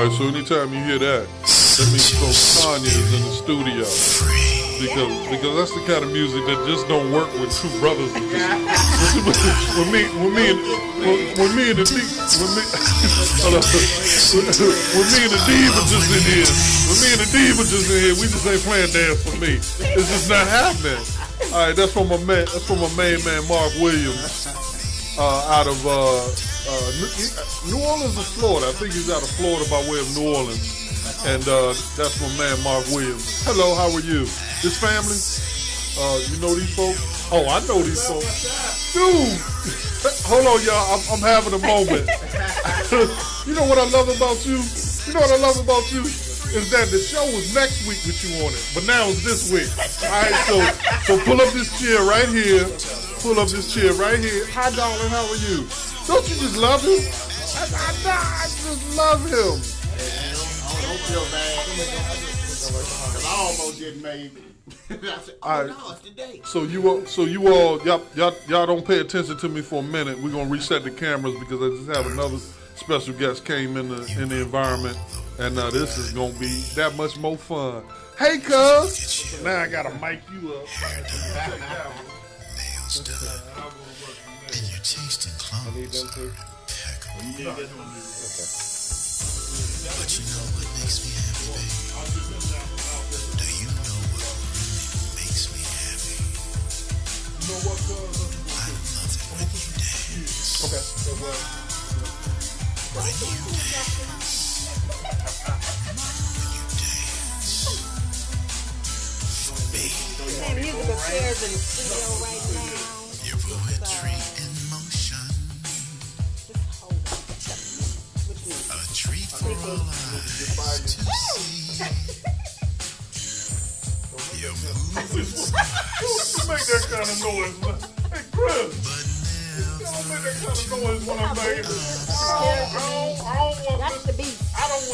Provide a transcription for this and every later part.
All right, so anytime you hear that means Tanya is in the studio. Because that's the kind of music that just don't work with two brothers. When me and the diva just in here, we just ain't playing dance for me. It's just not happening. All right, that's from my main man Mark Williams, out of New Orleans or Florida. I think he's out of Florida by way of New Orleans. And that's my man Mark Williams. Hello, how are you? This family? You know these folks? Oh, I know these folks. Dude! Hold on, y'all. I'm having a moment. You know what I love about you? Is that the show was next week with you on it, but now it's this week. All right, so pull up this chair right here. Hi, darling, how are you? Don't you just love him? I just love him. Don't feel bad. Because I almost didn't make it. I said, no, it's today. So you all, y'all don't pay attention to me for a minute. We're gonna reset the cameras because I just have another special guest came in the environment, and this is gonna be that much more fun. Hey, cuz. Now I gotta mic you up. And your taste in clothes. But you know what makes me happy, baby? Do you know what really makes me happy? I love it when you dance. Okay. When you dance. For me. That music affairs in the studio right now. Your poetry in motion. A treat for all eyes to see. Your movements Don't make that kind of noise, man. Hey, Chris. Don't make that kind of noise when I'm making it. I don't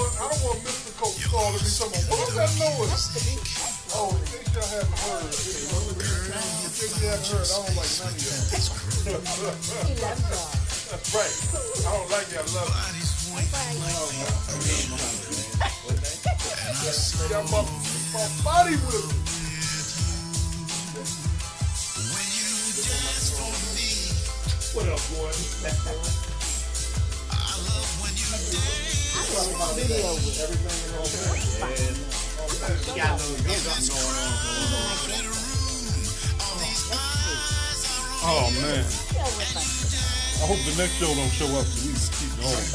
want Mr. Coach calling me something. What's that noise? Oh, in case y'all haven't heard. I don't like none of y'all. That's right. I don't like y'all. I love you. Got my body with me. What up, boy? I love when you dance. I love my video with everything in You got a little something going on. Oh, man. I hope the next show don't show up so we can keep going.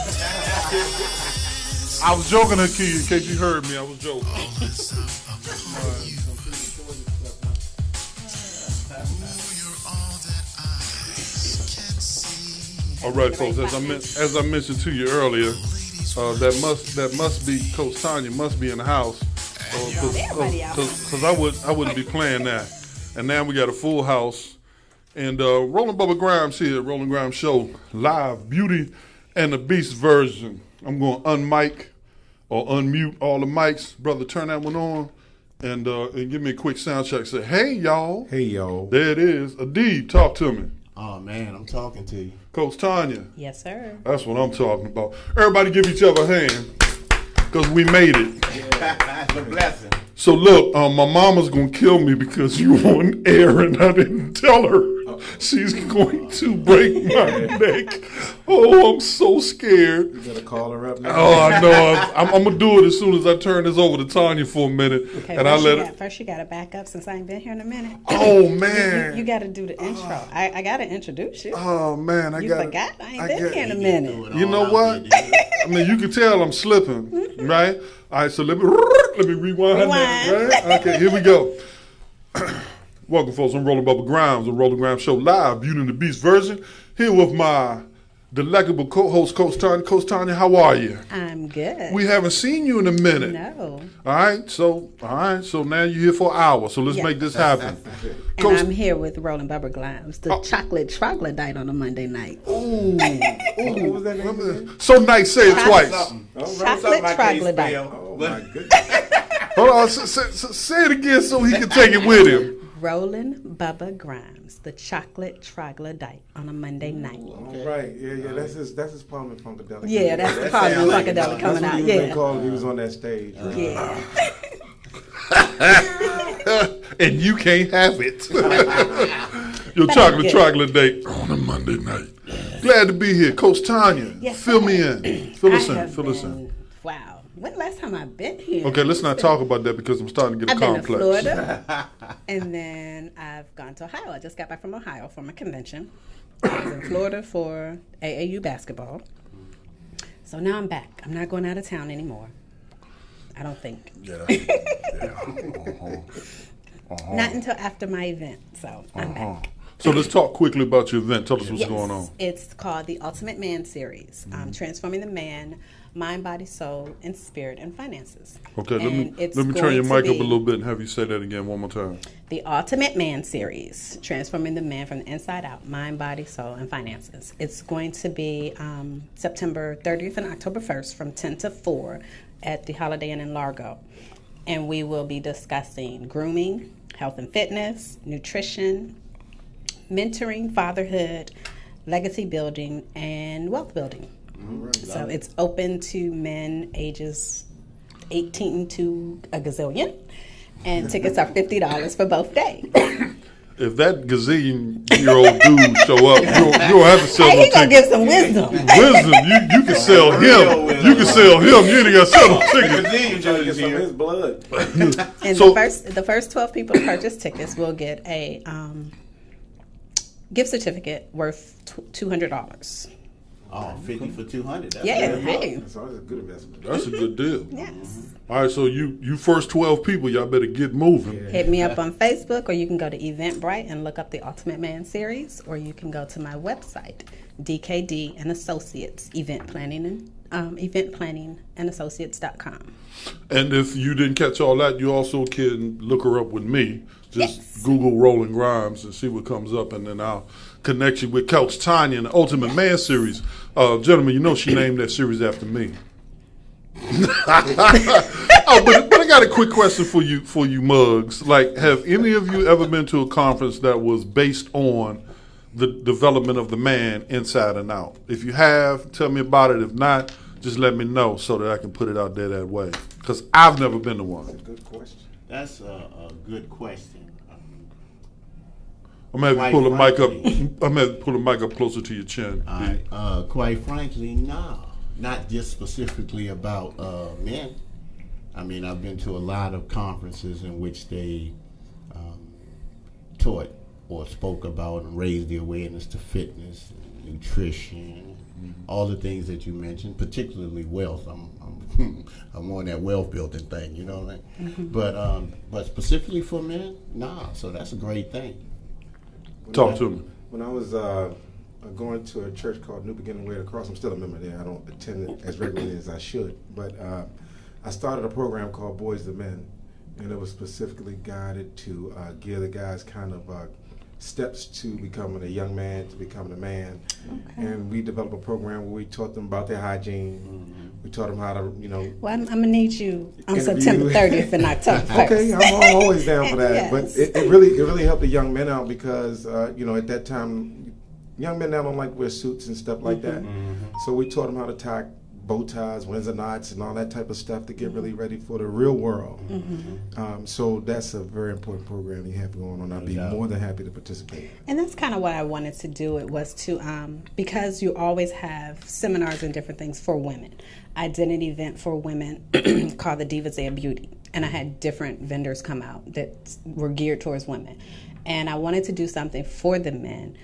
I was joking, in case you heard me. I was joking. All right, folks. As I mentioned to you earlier, that must be Coach Tanya must be in the house, because I wouldn't be playing that. And now we got a full house. And Roland Bubba Grimes here, Roland Grimes Show, live, Beauty and the Beast version. I'm going to unmic or unmute all the mics. Brother, turn that one on and give me a quick sound check. Say, hey, y'all. Hey, y'all. There it is. Adib, talk to me. Oh, man, I'm talking to you. Coach Tanya. Yes, sir. That's what I'm talking about. Everybody give each other a hand because we made it. That's a blessing. So, look, my mama's going to kill me because you were on air and I didn't tell her. She's going to break my neck. Oh, I'm so scared. You better call her up now. Oh, I know. I'm going to do it as soon as I turn this over to Tanya for a minute. Okay, and first you got to back up since I ain't been here in a minute. Oh, man. You got to do the intro. I got to introduce you. Oh, man. You forgot? I ain't been here in a minute. You know what? I mean, you can tell I'm slipping, right? All right, so let me rewind. Right? Okay, here we go. Welcome, folks. I'm Roland Bubba Grimes, the Roland Grimes Show live, Beauty and the Beast version. Here with my delectable co-host, Coach Tanya. Coach Tanya, how are you? I'm good. We haven't seen you in a minute. No. All right, so now you're here for an hour. So let's make this happen. And I'm here with Roland Bubba Grimes, the chocolate troglodyte on a Monday night. Ooh. What was that name? So nice, say it twice. Chocolate troglodyte. Oh, my goodness. Hold on, say it again so he can take it with him. Roland Bubba Grimes, the chocolate troglodyte on a Monday night. Okay. Right. Yeah. That's his Parliament Funkadelic. Yeah, that's the Parliament Funkadelic coming out. That's what he was called. He was on that stage. Right? Yeah. And you can't have it. Your chocolate troglodyte on a Monday night. Glad to be here. Coach Tanya, Yes, fill me in. Fill us in. Wow. When the last time I've been here? Okay, let's not talk about that because I'm starting to get a complex. I've been to Florida, and then I've gone to Ohio. I just got back from Ohio from a convention. I was in Florida for AAU basketball. So now I'm back. I'm not going out of town anymore. I don't think. Yeah. Not until after my event, so I'm back. So let's talk quickly about your event. Tell us what's going on. It's called the Ultimate Man Series, Transforming the Man, Mind, Body, Soul, and Spirit, and Finances. Okay, let me turn your mic up a little bit and have you say that again one more time. The Ultimate Man Series, Transforming the Man from the Inside Out, Mind, Body, Soul, and Finances. It's going to be September 30th and October 1st from 10 to 4 at the Holiday Inn in Largo. And we will be discussing grooming, health and fitness, nutrition, mentoring, fatherhood, legacy building, and wealth building. Right. So it's open to men ages 18 to a gazillion, and tickets are $50 for both days. If that gazillion-year-old dude show up, you don't have to sell no he gonna give some wisdom. Wisdom, you can sell him. You can sell him. You ain't got to sell no tickets. His blood. And the first 12 people to purchase tickets will get a gift certificate worth $200. Oh, 50 for 200. That's Hey. That's always a good investment. That's a good deal. Yes. All right, so you first 12 people, y'all better get moving. Yeah. Hit me up on Facebook, or you can go to Eventbrite and look up the Ultimate Man Series, or you can go to my website, DKD and Associates Event Planning and Associates.com. And if you didn't catch all that, you also can look her up with me. Just Google Roland Grimes and see what comes up, and then I'll connect you with Coach Tanya in the Ultimate Man Series. Gentlemen, you know she named that series after me. But I got a quick question for you mugs. Like, have any of you ever been to a conference that was based on the development of the man inside and out? If you have, tell me about it. If not, just let me know so that I can put it out there that way. Because I've never been to one. That's a good question. That's a good question. I'm gonna have you pull the mic up. I'm gonna have you pull the mic up closer to your chin. Quite frankly, no. Not just specifically about men. I mean, I've been to a lot of conferences in which they taught or spoke about and raised the awareness to fitness, nutrition, all the things that you mentioned, particularly wealth. I'm on that wealth building thing, you know what I mean? But specifically for men, nah. So that's a great thing. Talk to me. When I was going to a church called New Beginning Way Across, I'm still a member there. I don't attend it as regularly as I should, but I started a program called Boys to Men, and it was specifically guided to give the guys kind of steps to becoming a young man, to becoming a man. Okay. And we developed a program where we taught them about their hygiene. Mm-hmm. We taught them how to, Well, I'm going to need you on September 30th and October 1st. Okay, I'm always down for that. Yes. But it really helped the young men out because, at that time, young men now don't like to wear suits and stuff like that. Mm-hmm. So we taught them how to tie bow ties, Windsor knots, and all that type of stuff to get really ready for the real world. Mm-hmm. So that's a very important program you have going on. I'd be more than happy to participate. And that's kind of what I wanted to do. It was to, because you always have seminars and different things for women. I did an event for women called the Divas Day of Beauty. And I had different vendors come out that were geared towards women. And I wanted to do something for the men.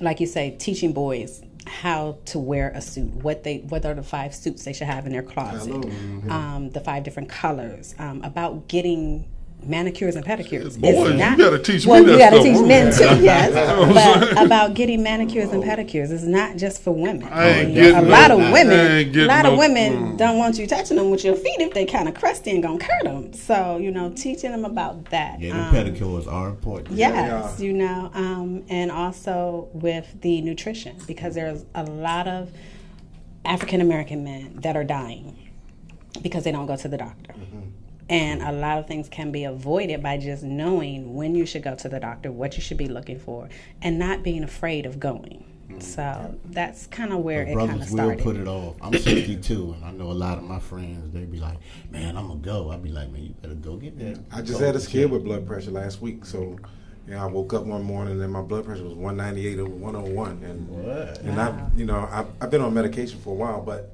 Like you say, teaching boys how to wear a suit, what are the 5 suits they should have in their closet, the 5 different colors, about getting manicures and pedicures. Boy, you gotta teach me you that gotta stuff. teach men too, yes. But about getting manicures and pedicures is not just for women. A lot of women don't want you touching them with your feet if they kind of crusty and gonna hurt them. So teaching them about that. Yeah, the pedicures are important. Yes, and also with the nutrition, because there's a lot of African American men that are dying because they don't go to the doctor. Mm-hmm. And a lot of things can be avoided by just knowing when you should go to the doctor, what you should be looking for, and not being afraid of going. So that's kind of where it kind of brothers started. will put it off. I'm 62, and I know a lot of my friends, they be like, man, I'm going to go. I be like, man, you better go get there. I just had a skid with blood pressure last week, so I woke up one morning and my blood pressure was 198 over 101, and I've been on medication for a while, but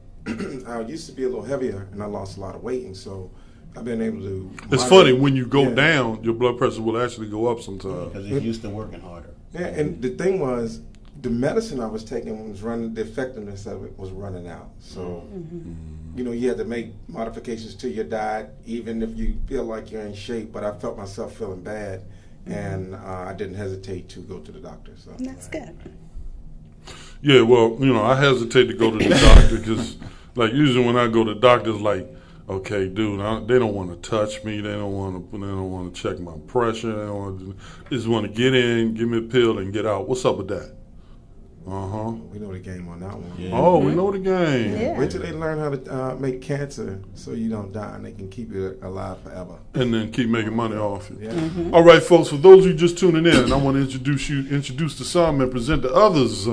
I used to be a little heavier, and I lost a lot of weight, and so I've been able to. It's funny when you go down, your blood pressure will actually go up sometimes because it's used to working harder. Yeah, and the thing was, the medicine I was taking was running. The effectiveness of it was running out. So, you had to make modifications to your diet, even if you feel like you're in shape. But I felt myself feeling bad, and I didn't hesitate to go to the doctor. So That's good. Yeah, well, I hesitate to go to the doctor because, like, usually when I go to doctors, like, okay, dude, they don't want to touch me. They don't want to check my pressure. They just want to get in, give me a pill, and get out. What's up with that? we know the game on that one. Yeah. Oh, we know the game. Yeah. Wait till they learn how to make cancer so you don't die, and they can keep you alive forever. And then keep making money off it. Yeah. All right, folks, for those of you just tuning in, I want to introduce to some and present to others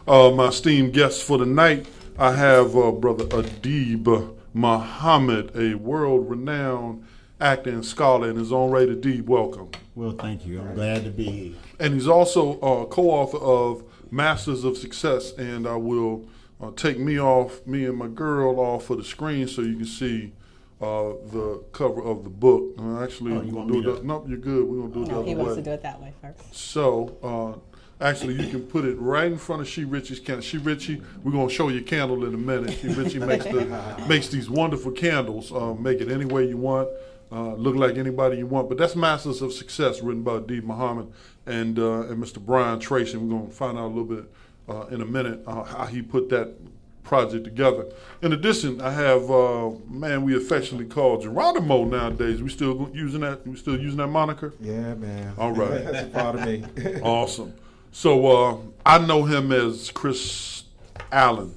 my esteemed guests for the night. I have Brother Adib Muhammad, a world-renowned actor and scholar in his own right. Adib, welcome. Well, thank you. I'm glad to be here. And he's also co-author of Masters of Success, and I will take me and my girl off of the screen so you can see the cover of the book. Actually, you we're want gonna me do to- that. Nope, you're good. We're gonna do it the No, other he way. wants to do it that way first. So, actually, you can put it right in front of She Richie's candle. She Richie, we're gonna show you a candle in a minute. She Richie makes these wonderful candles. Make it any way you want. Look like anybody you want. But that's Masters of Success, written by Adib Muhammad and Mr. Brian Tracy. We're gonna find out a little bit in a minute how he put that project together. In addition, I have man we affectionately call Geronimo nowadays. We still using that? We still using that moniker? Yeah, man. All right. That's a part of me. Awesome. So I know him as Chris Allen,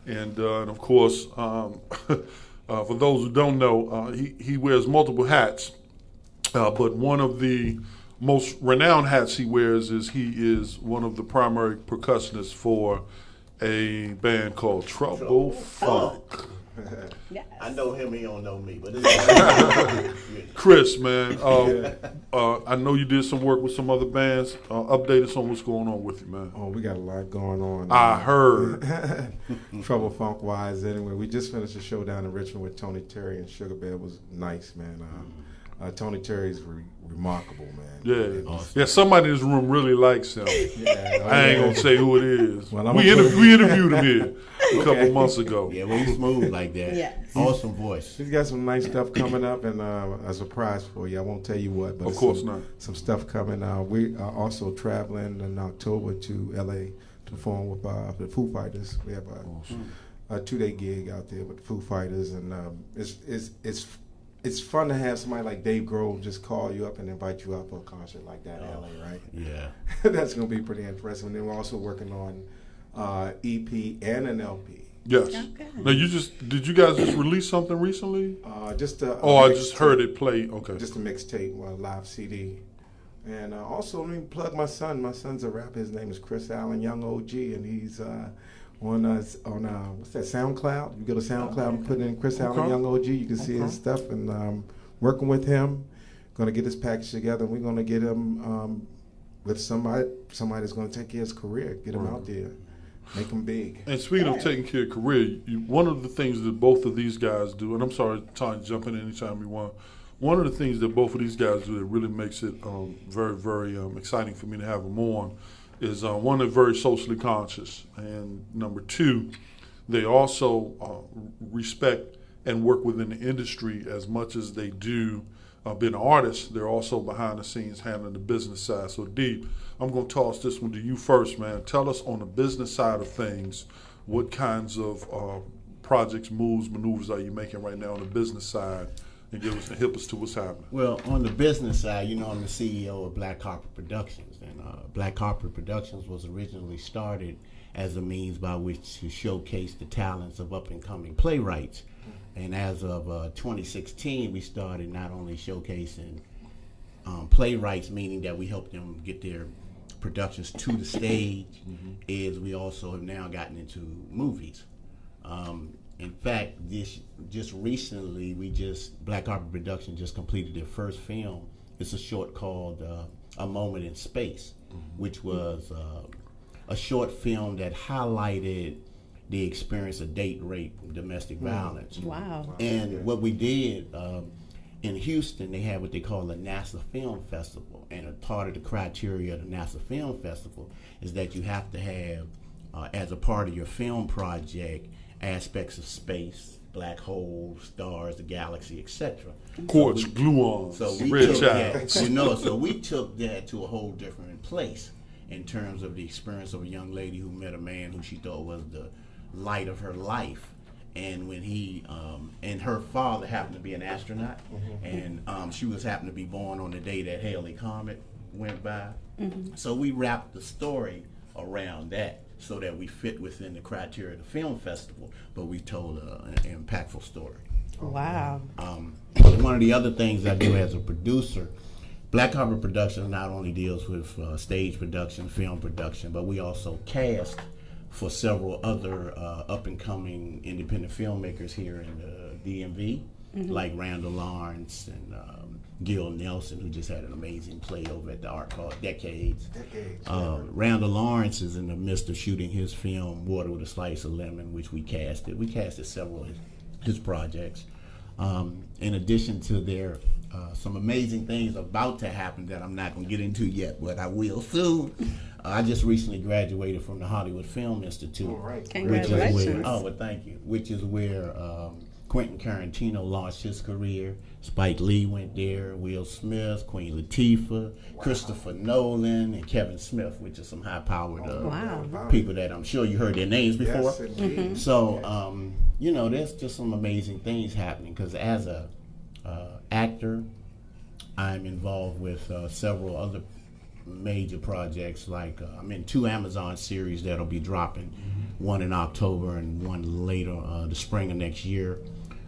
and of course, for those who don't know, he wears multiple hats, but one of the most renowned hats he wears is he is one of the primary percussionists for a band called Trouble Funk. Yes. I know him, he don't know me, but it's Chris, man, I know you did some work with some other bands. Update us on what's going on with you, man. Oh, we got a lot going on. I heard. Trouble Funk wise, anyway. We just finished a show down in Richmond with Tony Terry and Sugar Bear. It was nice, man. Tony Terry's remarkable, man. Yeah, Awesome. yeah. Somebody in this room really likes him. Yeah, I ain't gonna say who it is. Well, we interviewed him here a couple months ago. yeah, well, he's smooth like that. Yes. Awesome voice. He's got some nice stuff coming up, and a surprise for you. I won't tell you what, but Of course not. Some stuff coming. We are also traveling in October to L.A. to perform with the Foo Fighters. We have a 2-day gig out there with the Foo Fighters, and it's fun to have somebody like Dave Grohl just call you up and invite you out for a concert like that in LA, right? Yeah. That's going to be pretty interesting. And then we're also working on EP and an LP. Yes. Okay. Now did you guys just release something recently? Just a Oh, I mix just heard tape. it play. Okay. Just a mixtape, a live CD. And also, let me plug my son. My son's a rapper. His name is Chris Allen, Young OG, and he's on what's that, SoundCloud. You go to SoundCloud and put in Chris Allen, Young OG. You can see his stuff. And working with him, going to get his package together. And we're going to get him with somebody that's going to take care of his career, get him out there, make him big. And speaking of taking care of career, one of the things that both of these guys do, and I'm sorry, Tanya, jump in anytime you want. One of the things that both of these guys do that really makes it very, very exciting for me to have them on is one, they're very socially conscious, and number two, they also respect and work within the industry as much as they do being artists. They're also behind the scenes handling the business side. So, Deep, I'm going to toss this one to you first, man. Tell us on the business side of things, what kinds of projects, moves, maneuvers are you making right now on the business side? And help us to what's happening. Well, on the business side, I'm the CEO of Black Carpet Productions. And Black Carpet Productions was originally started as a means by which to showcase the talents of up-and-coming playwrights. And as of 2016, we started not only showcasing playwrights, meaning that we help them get their productions to the stage, is we also have now gotten into movies. In fact, just recently, Black Carpet Production just completed their first film. It's a short called A Moment in Space, which was a short film that highlighted the experience of date rape, domestic violence. Wow. And what we did in Houston, they have what they call the NASA Film Festival. And a part of the criteria of the NASA Film Festival is that you have to have, as a part of your film project, aspects of space, black holes, stars, the galaxy, etc. Quartz, gluons, red child. So we took that to a whole different place in terms of the experience of a young lady who met a man who she thought was the light of her life. And when he and her father happened to be an astronaut, and she happened to be born on the day that Halley Comet went by. So we wrapped the story around that so that we fit within the criteria of the film festival, but we told an impactful story. Wow. One of the other things I do as a producer, Black Carpet Productions not only deals with stage production, film production, but we also cast for several other up-and-coming independent filmmakers here in the DMV, like Randall Lawrence and Gil Nelson, who just had an amazing play over at the art called Decades. Randall Lawrence is in the midst of shooting his film Water with a Slice of Lemon, which we casted. We casted several of his projects. In addition to their some amazing things about to happen that I'm not going to get into yet, but I will soon. I just recently graduated from the Hollywood Film Institute. All right. Congratulations. Thank you. Which is where Quentin Tarantino launched his career. Spike Lee went there, Will Smith, Queen Latifah, Christopher Nolan, and Kevin Smith, which are some high-powered people that I'm sure you heard their names before. Yes, indeed. So, there's just some amazing things happening because as a actor, I'm involved with several other major projects. Like I'm in 2 Amazon series that'll be dropping, one in October and one later the spring of next year.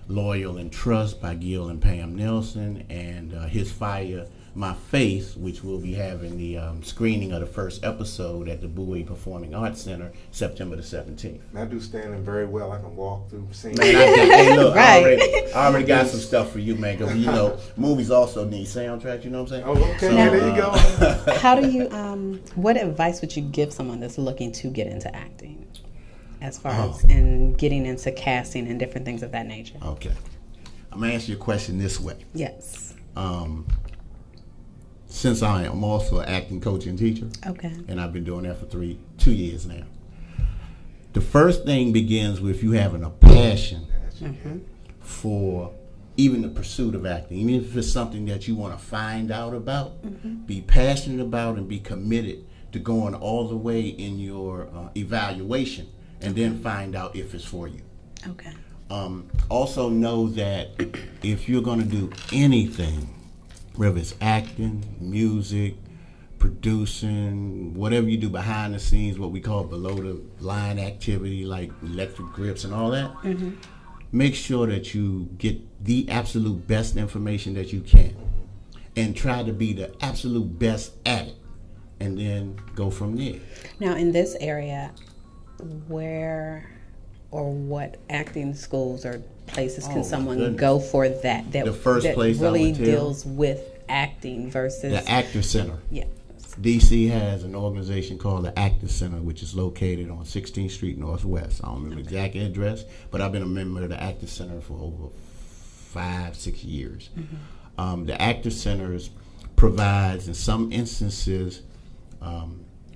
Loyal and Trust by Gil and Pam Nelson, and His Fire, My Face, which we'll be having the screening of the first episode at the Bowie Performing Arts Center, September the 17th. And I do stand in very well. I can walk through scenes. Man, hey, look, Right. I already got some stuff for you, man, because, movies also need soundtracks, you know what I'm saying? Oh, okay, So, there you go. How do you, what advice would you give someone that's looking to get into acting? As far as and getting into casting and different things of that nature. Okay. I'm going to answer your question this way. Yes. Since I am also an acting coach and teacher, and I've been doing that for 2 years now, the first thing begins with you having a passion for even the pursuit of acting. Even if it's something that you want to find out about, be passionate about and be committed to going all the way in your evaluation and then find out if it's for you. Okay. Also know that if you're going to do anything, whether it's acting, music, producing, whatever you do behind the scenes, what we call below the line activity like electric grips and all that, make sure that you get the absolute best information that you can and try to be the absolute best at it and then go from there. Now in this area, where or what acting schools or places can someone go for that the first place really I would tell, deals with acting versus the Actor Center? Yeah. DC has an organization called the Actor Center, which is located on 16th Street Northwest. I don't remember the exact address, but I've been a member of the Actor Center for over 5-6 years. The Actor Centers provides, in some instances,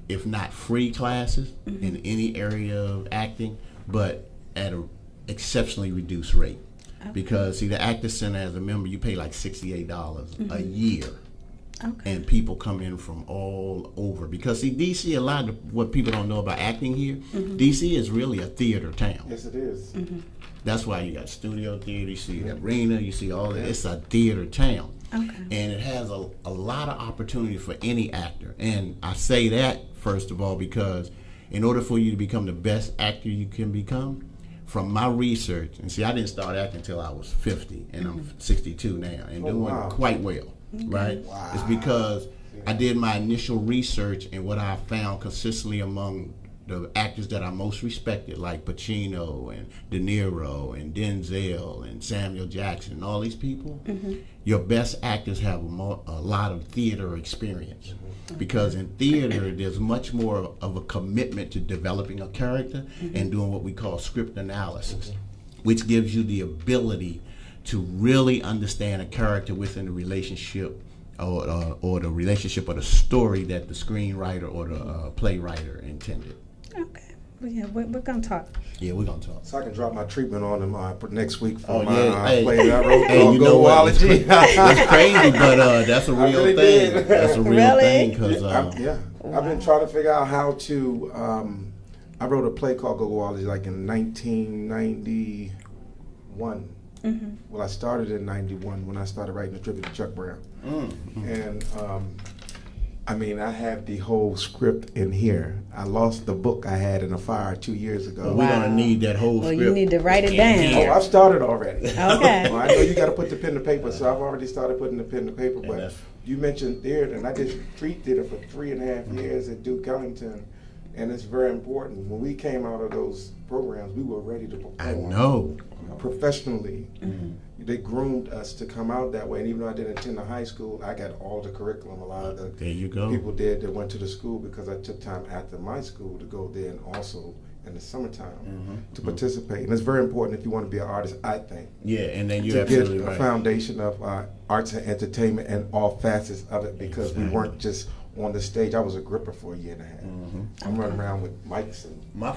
if not free classes in any area of acting, but at an exceptionally reduced rate. Because, see, the Actor Center, as a member, you pay like $68 a year. And people come in from all over. Because, see, D.C., a lot of what people don't know about acting here, D.C. is really a theater town. Yes, it is. That's why you got studio theater, you see the arena, you see all that. It's a theater town. And it has a lot of opportunity for any actor. And I say that, first of all, because in order for you to become the best actor you can become, from my research, and see, I didn't start acting until I was 50, and I'm 62 now, and doing quite well, right? Wow. It's because I did my initial research, and what I found consistently among the actors that I most respected, like Pacino and De Niro and Denzel and Samuel Jackson and all these people, your best actors have a lot of theater experience. Because in theater, there's much more of a commitment to developing a character and doing what we call script analysis, which gives you the ability to really understand a character within the relationship or the relationship or the story that the screenwriter or the playwright intended. Okay. Well, yeah, we're going to talk. Yeah, we're going to talk. So I can drop my treatment on them next week for my play that I wrote called you know what? Goology. It's crazy, but that's a real thing. Did. That's a real thing. Cause, I've been trying to figure out how to. I wrote a play called Goology like in 1991. Well, I started in 91 when I started writing a tribute to Chuck Brown. And I mean, I have the whole script in here. I lost the book I had in a fire 2 years ago. Well, we're going to need that whole script. Well, you need to write it down. Oh, I've started already. Okay. Well, I know you got to put the pen to paper, so I've already started putting the pen to paper. But you mentioned theater, and I did street theater for 3.5 years at Duke Ellington, and it's very important. When we came out of those programs, we were ready to perform. I know. Professionally. They groomed us to come out that way, and even though I didn't attend a high school, I got all the curriculum. A lot of the people did that went to the school because I took time after my school to go there and also in the summertime to participate. And it's very important if you want to be an artist, I think. Yeah, and then you're absolutely right. To get a foundation of arts and entertainment and all facets of it, because we weren't just on the stage. I was a gripper for 1.5 years. I'm running around with mics and my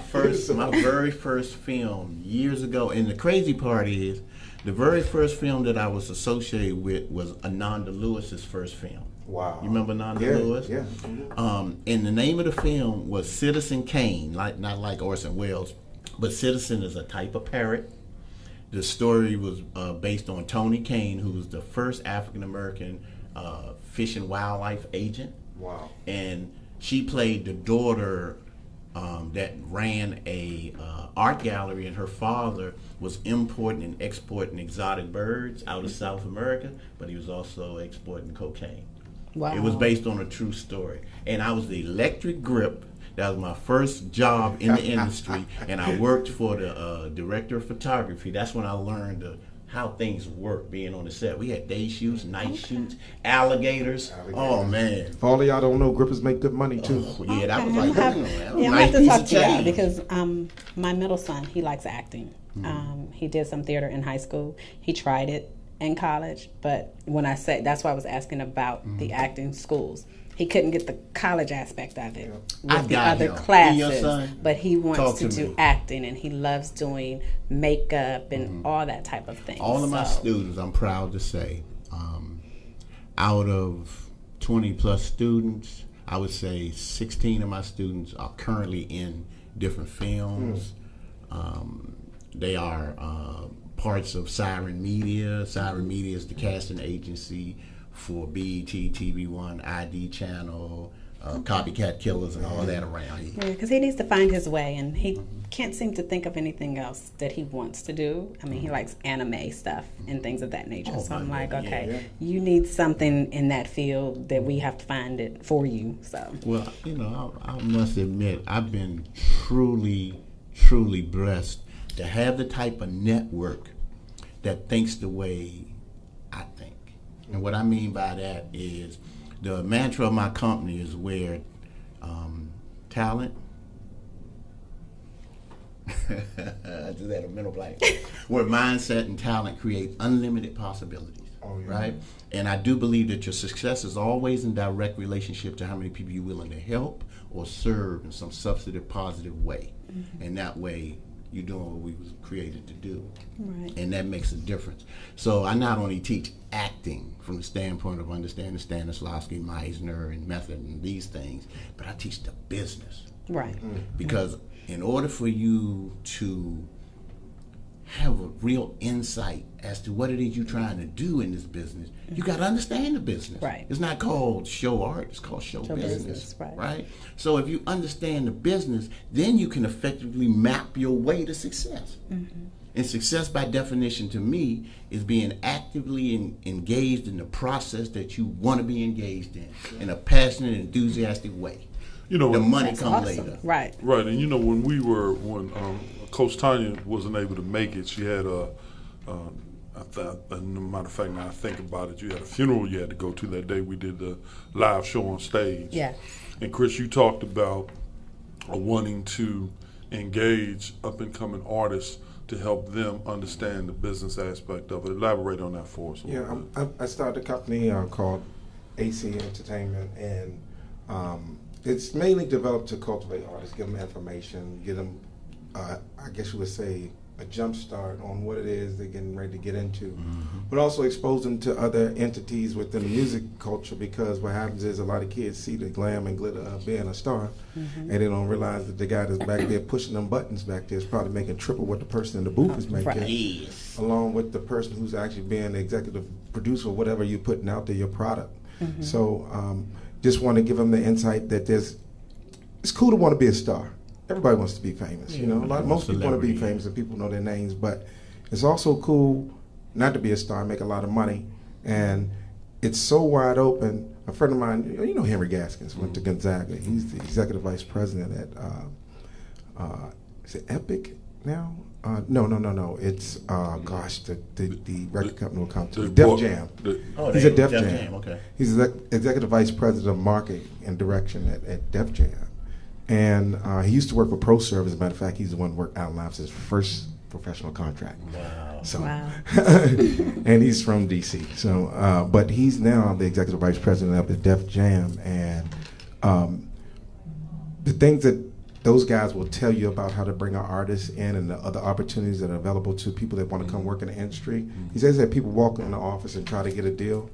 very first film years ago. And the crazy part is, the very first film that I was associated with was Ananda Lewis's first film. Wow! You remember Ananda Lewis? Yeah. And the name of the film was Citizen Kane, not like Orson Welles, but Citizen is a type of parrot. The story was based on Toni Kane, who was the first African American fish and wildlife agent. Wow! And she played the daughter that ran a art gallery, and her father was importing and exporting exotic birds out of South America, but he was also exporting cocaine. Wow. It was based on a true story. And I was the electric grip. That was my first job in the industry, and I worked for the director of photography. That's when I learned how things work being on the set. We had day shoots, night shoots, alligators. Oh man! For all of y'all don't know, grippers make good money too. Oh, yeah, that was like I nice have to piece talk of to y'all change. because my middle son, he likes acting. He did some theater in high school. He tried it in college, but when I said, that's why I was asking about the acting schools. He couldn't get the college aspect of it with the other classes, but he wants to do acting, and he loves doing makeup and all that type of thing. All of my students, I'm proud to say, out of 20 plus students, I would say 16 of my students are currently in different films. They are parts of Siren Media. Siren Media is the casting agency for BET, TV One, ID Channel, Copycat Killers, and all that around here. Yeah, because he needs to find his way, and he can't seem to think of anything else that he wants to do. I mean, he likes anime stuff and things of that nature. So I'm like, okay, you need something in that field that we have to find it for you. So, well, you know, I must admit, I've been truly blessed to have the type of network that thinks the way I think. And what I mean by that is the mantra of my company is where talent, I just had a mental blank, where mindset and talent create unlimited possibilities, right? And I do believe that your success is always in direct relationship to how many people you're willing to help or serve in some substantive, positive way. And that way, you're doing what we was created to do. Right. And that makes a difference. So I not only teach acting from the standpoint of understanding Stanislavski, Meisner, and method and these things, but I teach the business. Right. Because in order for you to have a real insight as to what it is you're trying to do in this business, you got to understand the business. Right. It's not called show art, it's called show business. Right. So if you understand the business, then you can effectively map your way to success. And success, by definition, to me, is being actively engaged in the process that you want to be engaged in a passionate, enthusiastic way. You know, the money That's comes awesome. later. Right. Right, and you know, when Coach Tanya wasn't able to make it, she had matter of fact, now I think about it, you had a funeral you had to go to that day. We did the live show on stage. Yeah. And Chris, you talked about wanting to engage up-and-coming artists to help them understand the business aspect of it. Elaborate on that for us. Yeah, I started a company called AC Entertainment, and it's mainly developed to cultivate artists, give them information, give them, I guess you would say, a jump start on what it is they're getting ready to get into, but also expose them to other entities within the music culture, because what happens is a lot of kids see the glam and glitter of being a star, and they don't realize that the guy that's back there pushing them buttons back there is probably making triple what the person in the booth is making, along with the person who's actually being the executive producer of whatever you're putting out there, your product. So just want to give them the insight that it's cool to want to be a star. Everybody wants to be famous, you know. Most people want to be famous and people know their names, but it's also cool not to be a star, make a lot of money, and it's so wide open. A friend of mine, you know, Henry Gaskins, went to Gonzaga. He's the executive vice president at is it Epic now? No. It's gosh, the record company will come to Def Jam. He's at Def Jam. Okay. He's the executive vice president of marketing and direction at Def Jam. And he used to work for Pro Serve. As a matter of fact, he's the one who worked out Labs' first professional contract. Wow. So, and he's from DC. So, but he's now the executive vice president up at Def Jam. And the things that those guys will tell you about how to bring our artists in and the other opportunities that are available to people that want to come work in the industry. He says that people walk in the office and try to get a deal.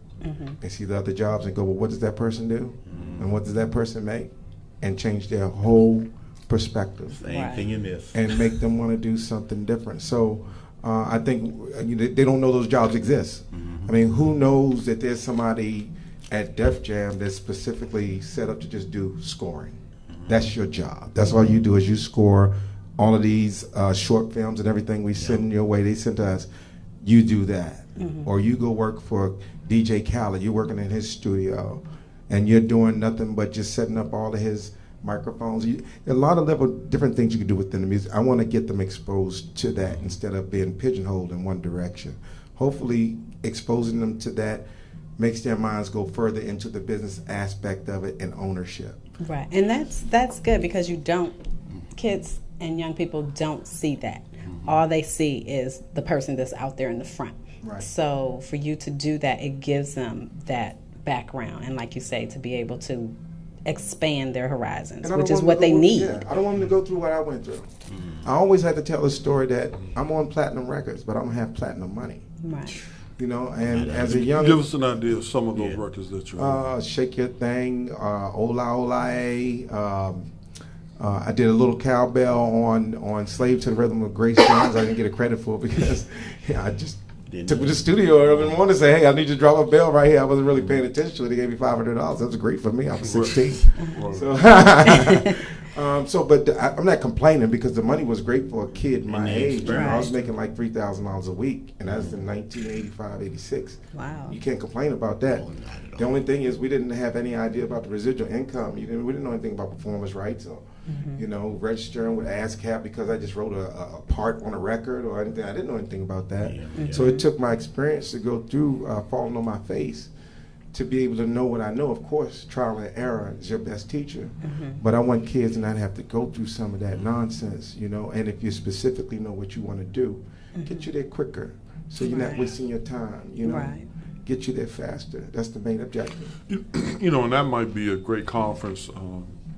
They see the other jobs and go, well, what does that person do? And what does that person make? And change their whole perspective. Same thing in this. And make them want to do something different. So I think they don't know those jobs exist. I mean, who knows that there's somebody at Def Jam that's specifically set up to just do scoring? That's your job. That's all you do is you score all of these short films and everything we send your way. They send to us. You do that. Or you go work for DJ Khaled. You're working in his studio. And you're doing nothing but just setting up all of his microphones. A lot of different things you can do within the music. I want to get them exposed to that instead of being pigeonholed in one direction. Hopefully, exposing them to that makes their minds go further into the business aspect of it and ownership. Right, and that's good because kids and young people don't see that. All they see is the person that's out there in the front. Right. So for you to do that, it gives them that background, and like you say, to be able to expand their horizons, which is what they need. Yeah, I don't want them to go through what I went through. I always had to tell a story that I'm on platinum records, but I don't have platinum money. Right. You know, and as a young... Give us an idea of some of those records that you Shake Your Thing, Ola Ola. I did a little cowbell on Slave to the Rhythm of Grace Jones. I didn't get a credit for it because I just took me to the studio early in the morning and say, hey, I need you to drop a bell right here. I wasn't really paying attention to it. They gave me $500. That was great for me. I was 16. But I'm not complaining because the money was great for a kid my age. I was making like $3,000 a week, and that's in 1985, 86. Wow. You can't complain about that. The only thing is we didn't have any idea about the residual income. We didn't know anything about performance rights or, registering with ASCAP because I just wrote a part on a record or anything. I didn't know anything about that. So it took my experience to go through falling on my face to be able to know what I know. Of course, trial and error is your best teacher. But I want kids to not have to go through some of that nonsense, and if you specifically know what you want to do, get you there quicker so you're not wasting your time, Get you there faster. That's the main objective. And that might be a great conference,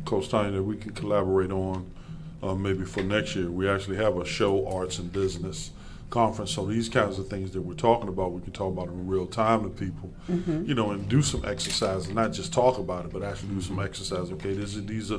Coach Tanya, that we can collaborate on maybe for next year. We actually have a show, arts, and business conference. So these kinds of things that we're talking about, we can talk about in real time to people, and do some exercise, and not just talk about it, but actually do some exercise. Okay, these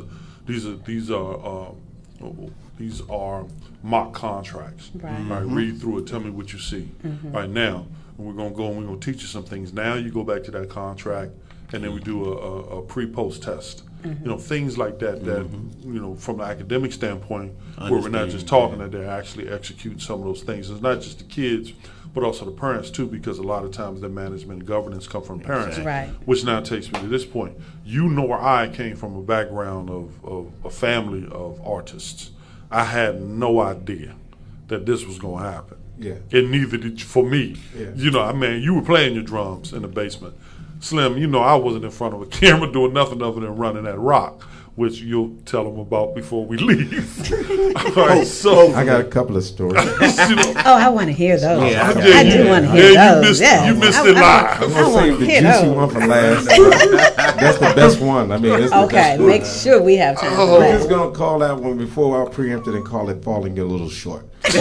These are mock contracts. Right. All right, read through it. Tell me what you see. Right now, we're gonna go and we're gonna teach you some things. Now you go back to that contract, and then we do a pre-post test. You know, things like that. That you know, from the academic standpoint, where we're not just talking, that they're actually executing some of those things. It's not just the kids, but also the parents too, because a lot of times the management and governance come from parents. Right. Which now takes me to this point. You nor I came from a background of a family of artists. I had no idea that this was going to happen. Yeah. And neither did you, for me. Yeah. You know, I mean, you were playing your drums in the basement. Slim, you know, I wasn't in front of a camera doing nothing other than running that rock, which you'll tell them about before we leave. All right, so I got a couple of stories. you know, Oh, I want to hear those. Yeah, I do want to hear yeah, those. you missed it live. I'm I gonna want save to the hear juicy those. one for last. That's the best one. I mean, it's the Okay, best one. make sure we have time for I'm that. just gonna call that one before I preempt it and call it falling a little short. See,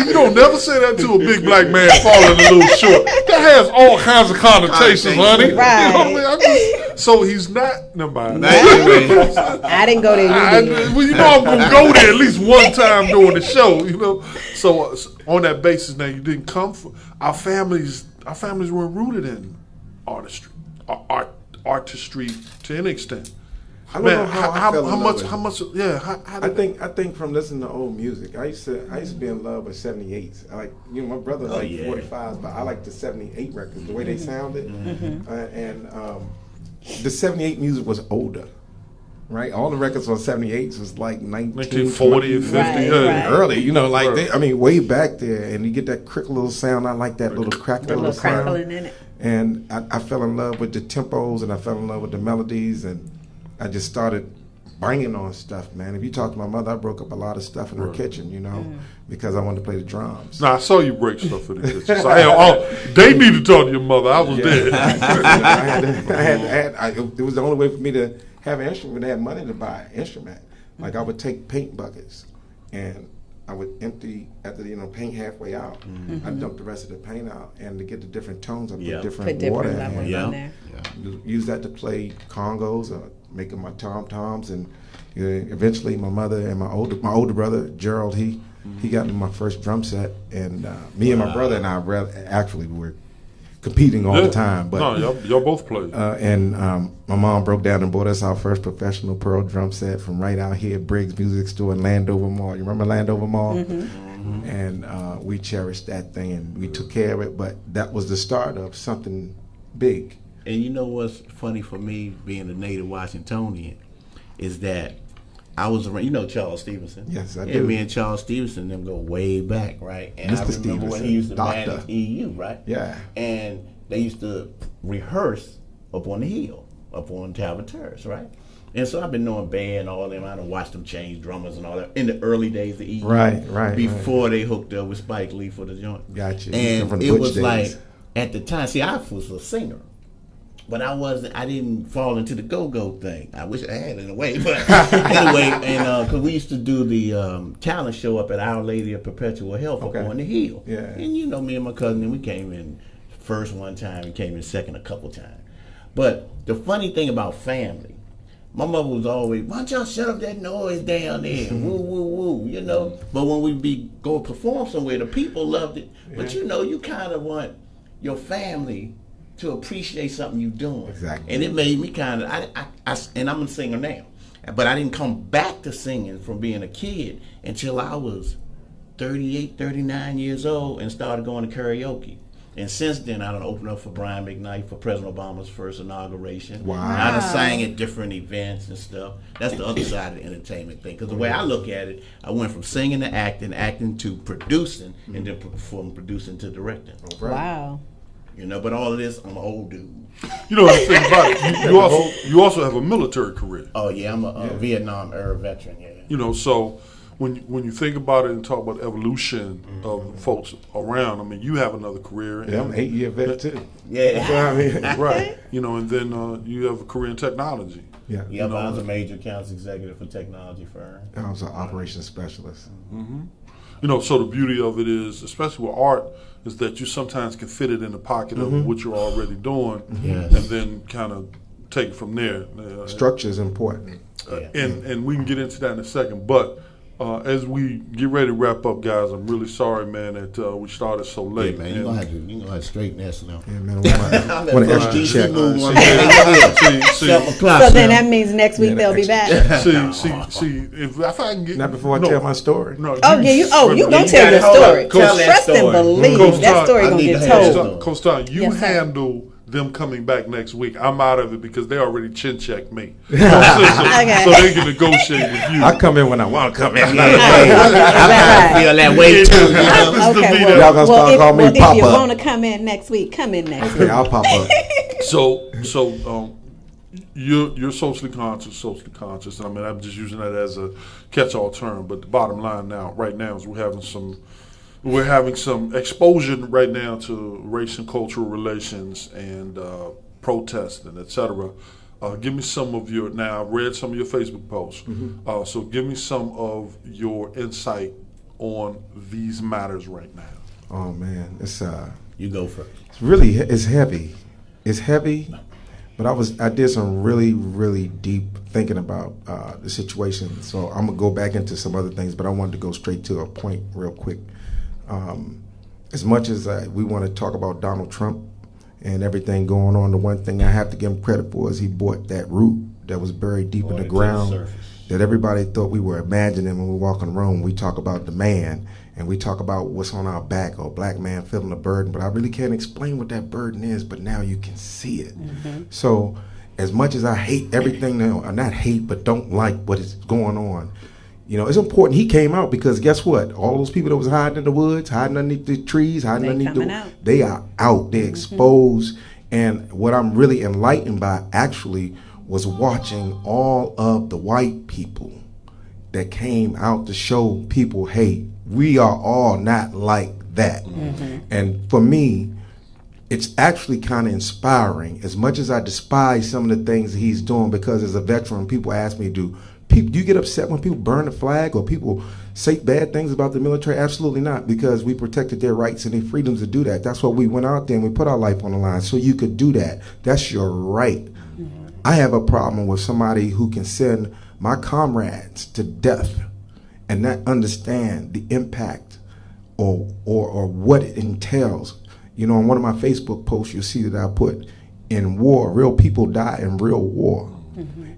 you don't never say that to a big black man falling a little short. That has all kinds of connotations, honey. Right. You know what I mean? So he's not. Never mind. I didn't go there. You did. Well, you know I'm gonna go there at least one time during the show. You know, so on that basis, now you didn't come from our families. Our families were rooted in artistry, artistry to an extent. I don't know how I fell in love much? with it. How much? Yeah. How I think from listening to old music, I used to be in love with 78s. I like, you know, my brother liked 45s, but I like the 78 records, the way they sounded, and the 78 music was older, right? All the records on 78s was like 1940 and 50, Right, yeah. right. early, you know, like Right. I mean, way back there, and you get that crick little sound. I like that little crackle, A little little sound. crackling in it. And I fell in love with the tempos, and I fell in love with the melodies, and I just started banging on stuff, man. If you talk to my mother, I broke up a lot of stuff in her kitchen, you know, because I wanted to play the drums. Now I saw you break stuff in the kitchen. So they need to talk to your mother. I was dead. It was the only way for me to have an instrument, to have money to buy an instrument. Like I would take paint buckets and I would empty after paint halfway out. I'd dump the rest of the paint out, and to get the different tones, I put different Put water different in levels there. in there. Use that to play congos or making my tom-toms, and eventually my mother and my older brother Gerald, he got me my first drum set, and me and my brother and I actually were competing all the time. But no, y'all both played. and my mom broke down and bought us our first professional pearl drum set from right out here at Briggs Music Store in Landover Mall. You remember Landover Mall? And we cherished that thing, and we took care of it. But that was the start of something big. And you know what's funny for me, being a native Washingtonian, is that I was around, you know Charles Stevenson? Yes, I And do. me and Charles Stevenson, them go way back, right? And Mr. I remember when he used to Stevenson, manage doctor. EU, right? Yeah. And they used to rehearse up on the hill, up on Talbot Terrace, right? And so I've been knowing band and all them. I done watched them change drummers and all that in the early days of EU. Right. Before they hooked up with Spike Lee for the joint. Gotcha. And From the it Butch was days. like, at the time, see, I was a singer. But I didn't fall into the go-go thing. I wish I had in a way, but anyway, and because we used to do the talent show up at Our Lady of Perpetual Health up on the hill. Yeah. And you know, me and my cousin, and we came in first one time, we came in second a couple times. But the funny thing about family, my mother was always, why don't y'all shut up that noise down there? Woo, woo, woo, you know? But when we go perform somewhere, the people loved it. But you know, you kind of want your family to appreciate something you're doing. Exactly. And it made me kind of, and I'm a singer now, but I didn't come back to singing from being a kid until I was 38, 39 years old and started going to karaoke. And since then, I done opened up for Brian McKnight for President Obama's first inauguration. Wow. I done sang at different events and stuff. That's the other side of the entertainment thing. Because the way I look at it, I went from singing to acting to producing, and then from producing to directing. Wow. You know, but all of this, I'm an old dude. You know the thing about it. You also have a military career. Oh yeah, I'm a Vietnam era veteran. Yeah. You know, so when you think about it and talk about the evolution of folks around, I mean, you have another career. Yeah, I'm an 8-year vet too. Yeah. I mean, Right. You know, and then you have a career in technology. yeah. Yep, I was a major accounts executive for technology firm. I was an operations specialist. You know, so the beauty of it is, especially with art, is that you sometimes can fit it in the pocket of what you're already doing, Yes. and then kind of take it from there. Structure is important. And we can get into that in a second. But as we get ready to wrap up, guys, I'm really sorry, man, that we started so late. Yeah, man, you're going to have to straighten this now. Yeah, man, I want an extra check. So then that means next week they'll be back. See, if I can get... Not before I tell my story. No, you gonna tell your story. Trust and believe that story gonna get told. Coach Tom, you handle them coming back next week. I'm out of it because they already chin checked me. So they can negotiate with you. I come in when I want to come in. I feel that way too. Y'all gonna start calling me Papa. If you want to come in next week, come in next week. I'll pop up. So you're socially conscious, and I mean I'm just using that as a catch-all term. But the bottom line right now is we're having some exposure right now to race and cultural relations and protesting, etc. Give me some of your, now I've read some of your Facebook posts, so give me some of your insight on these matters right now. Oh man, it's you go first. It's heavy. It's heavy, but I did some really, really deep thinking about the situation. So I'm gonna go back into some other things, but I wanted to go straight to a point real quick. As much as we want to talk about Donald Trump and everything going on, the one thing I have to give him credit for is he bought that root that was buried deep in the ground that everybody thought we were imagining when we walk in the room. We talk about the man and we talk about what's on our back or black man feeling a burden, but I really can't explain what that burden is, but now you can see it. So as much as I hate everything now, not hate, but don't like what is going on, you know, it's important he came out because guess what? All those people that was hiding in the woods, hiding underneath the trees, hiding underneath they are out. They're exposed. And what I'm really enlightened by actually was watching all of the white people that came out to show people, hey, we are all not like that. And for me, it's actually kind of inspiring. As much as I despise some of the things that he's doing, because as a veteran, people ask me, do you get upset when people burn the flag or people say bad things about the military? Absolutely not, because we protected their rights and their freedoms to do that. That's why we went out there and we put our life on the line so you could do that. That's your right. I have a problem with somebody who can send my comrades to death and not understand the impact or what it entails. You know, on one of my Facebook posts, you'll see that I put, in war, real people die in real war.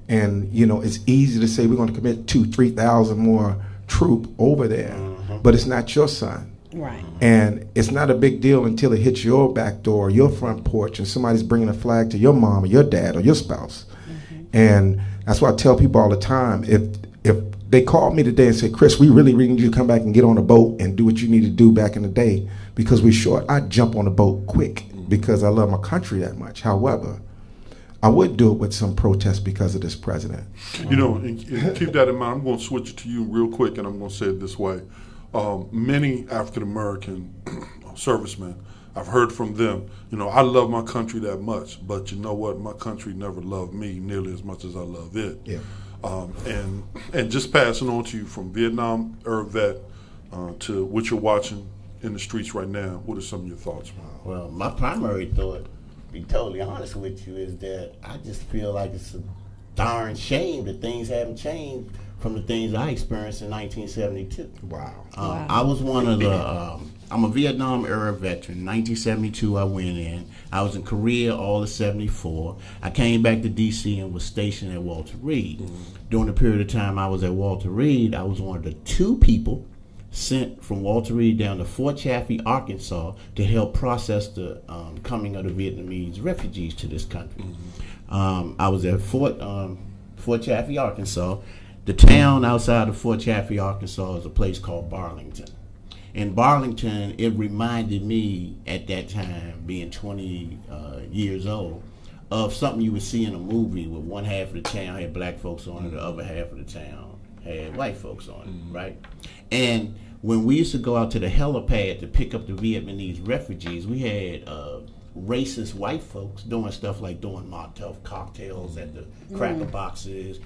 And, you know, it's easy to say we're going to commit 2,000-3,000 more troop over there, but it's not your son. Right. And it's not a big deal until it hits your back door or your front porch and somebody's bringing a flag to your mom or your dad or your spouse. And that's why I tell people all the time, if they call me today and say, Chris, we really need you to come back and get on a boat and do what you need to do back in the day because we're short, I'd jump on the boat quick because I love my country that much. However, I would do it with some protest because of this president. You know, and keep that in mind. I'm going to switch it to you real quick, and I'm going to say it this way. Many African-American servicemen, I've heard from them, you know, I love my country that much, but you know what? My country never loved me nearly as much as I love it. Yeah. And just passing on to you from Vietnam era vet to what you're watching in the streets right now, what are some of your thoughts? Well, my primary thought, to be totally honest with you, is that I just feel like it's a darn shame that things haven't changed from the things I experienced in 1972. Wow. I was one of the, I'm a Vietnam era veteran. 1972 I went in. I was in Korea all of 74. I came back to D.C. and was stationed at Walter Reed. During the period of time I was at Walter Reed, I was one of the 2 people sent from Walter Reed down to Fort Chaffee, Arkansas, to help process the coming of the Vietnamese refugees to this country. I was at Fort Chaffee, Arkansas. The town outside of Fort Chaffee, Arkansas is a place called Burlington. In Burlington, it reminded me at that time, being 20 years old, of something you would see in a movie where one half of the town had black folks on it, the other half of the town had white folks on it, right? And when we used to go out to the helipad to pick up the Vietnamese refugees, we had racist white folks doing stuff like doing Molotov cocktails at the cracker boxes.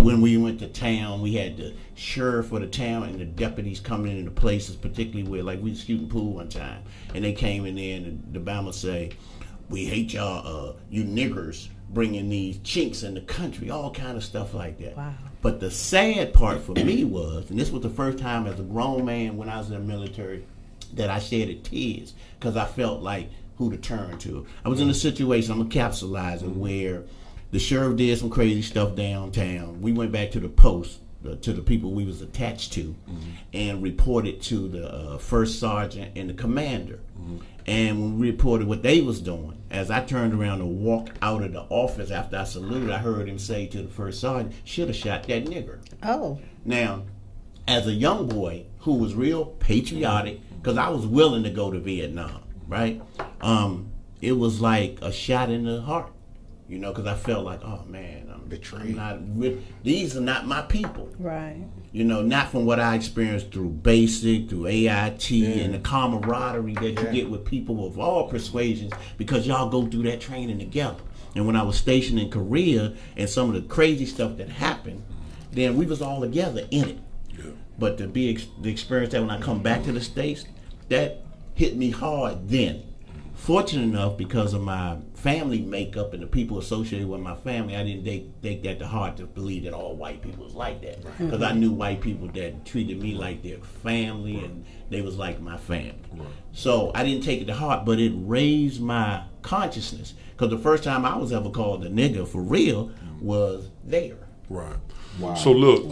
When we went to town, we had the sheriff of the town and the deputies coming into places, particularly where, like, we was shooting pool one time, and they came in there and the Bama say, "We hate y'all, you niggers bringing these chinks in the country, all kind of stuff like that. Wow. But the sad part for me was, and this was the first time as a grown man when I was in the military that I shedded tears because I felt like who to turn to. I was in a situation, I'm a capsulizer, where the sheriff did some crazy stuff downtown. We went back to the post, to the people we was attached to, and reported to the first sergeant and the commander. And when we reported what they was doing, as I turned around and walked out of the office after I saluted, I heard him say to the first sergeant, should have shot that nigger. Oh. Now, as a young boy who was real patriotic, because I was willing to go to Vietnam, right? It was like a shot in the heart, you know, because I felt like, oh man, I'm betrayed. These are not my people. Right. You know, not from what I experienced through basic, through AIT, and the camaraderie that you get with people of all persuasions, because y'all go through that training together. And when I was stationed in Korea and some of the crazy stuff that happened, then we was all together in it. Yeah. But to be the experience that when I come back to the States, that hit me hard then. Fortunate enough, because of my family makeup and the people associated with my family, I didn't take that to heart to believe that all white people was like that. Because I knew white people that treated me like their family, and they was like my family. So I didn't take it to heart, but it raised my consciousness. Because the first time I was ever called a nigger for real was there. Right. Wow. So look,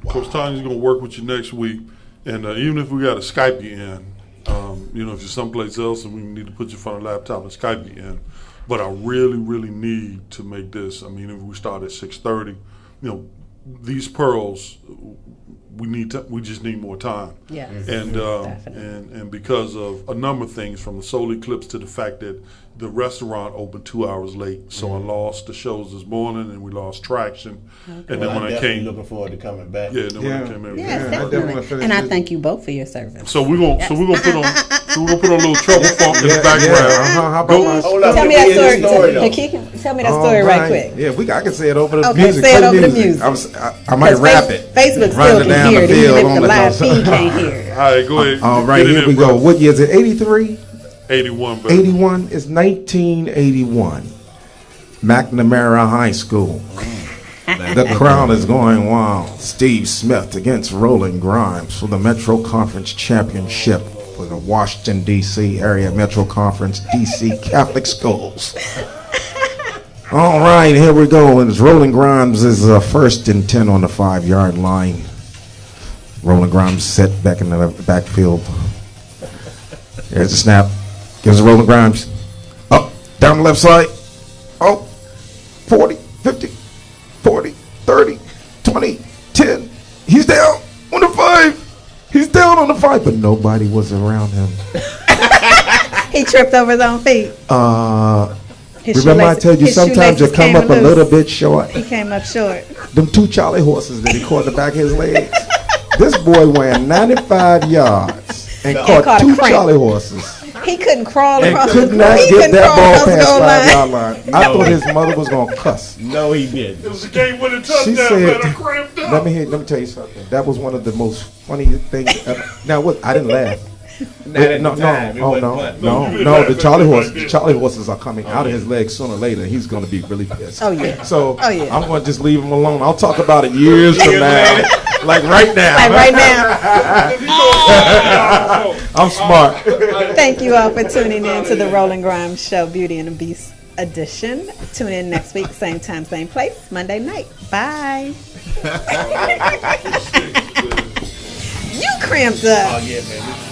Coach Tanya's going to work with you next week, and even if we got to Skype you in, you know, if you're someplace else and we need to put you in front of a laptop and Skype you in. But I really, really need to make this. I mean, if we start at 6:30, you know, these pearls, we just need more time. Yes, and because of a number of things, from the solar eclipse to the fact that the restaurant opened 2 hours late, so I lost the shows this morning and we lost traction. Okay. And then when I came, looking forward to coming back. Yeah, then when I came in, definitely. And I thank you both for your service. So we're gonna put on a little trouble funk in the background. How about tell me that story. Tell me that story right quick. Yeah, I can say it over the Okay, music. say it over the music. I might rap it. Facebook still can hear it, even if the live feed can't hear it. All right, go ahead. All right, here we go. What year is it? 83? 81, baby. 81 is 1981. McNamara High School. The crowd is going wild. Steve Smith against Roland Grimes for the Metro Conference Championship for the Washington, D.C. area Metro Conference D.C. Catholic schools. All right, here we go. And Roland Grimes is first and 10 on the 5-yard line. Roland Grimes set back in the backfield. There's the snap. Gives Roland Grimes. Up, down the left side. Oh, 40, 50, 40, 30, 20, 10. He's down on the 5. He's down on the 5, but nobody was around him. He tripped over his own feet. Remember I told you sometimes you come up a little bit short. He came up short. Them 2 Charlie horses that he caught in the back of his legs. This boy ran 95 yards and caught 2 Charlie horses. He couldn't crawl and across could the not get that ball past 5-yard line. I thought his mother was going to cuss. No, he didn't. It was a game-winning touchdown. She said, let me tell you something. That was one of the most funny things ever. Now, what? I didn't laugh. No. The Charlie horses are coming out of his legs sooner or later. He's going to be really pissed. Oh yeah. So I'm going to just leave him alone. I'll talk about it years from now, like right now. I'm smart. Thank you all for tuning in to the Roland Grimes Show, Beauty and the Beast edition. Tune in next week, same time, same place, Monday night. Bye. You cramped up. Oh yeah, man.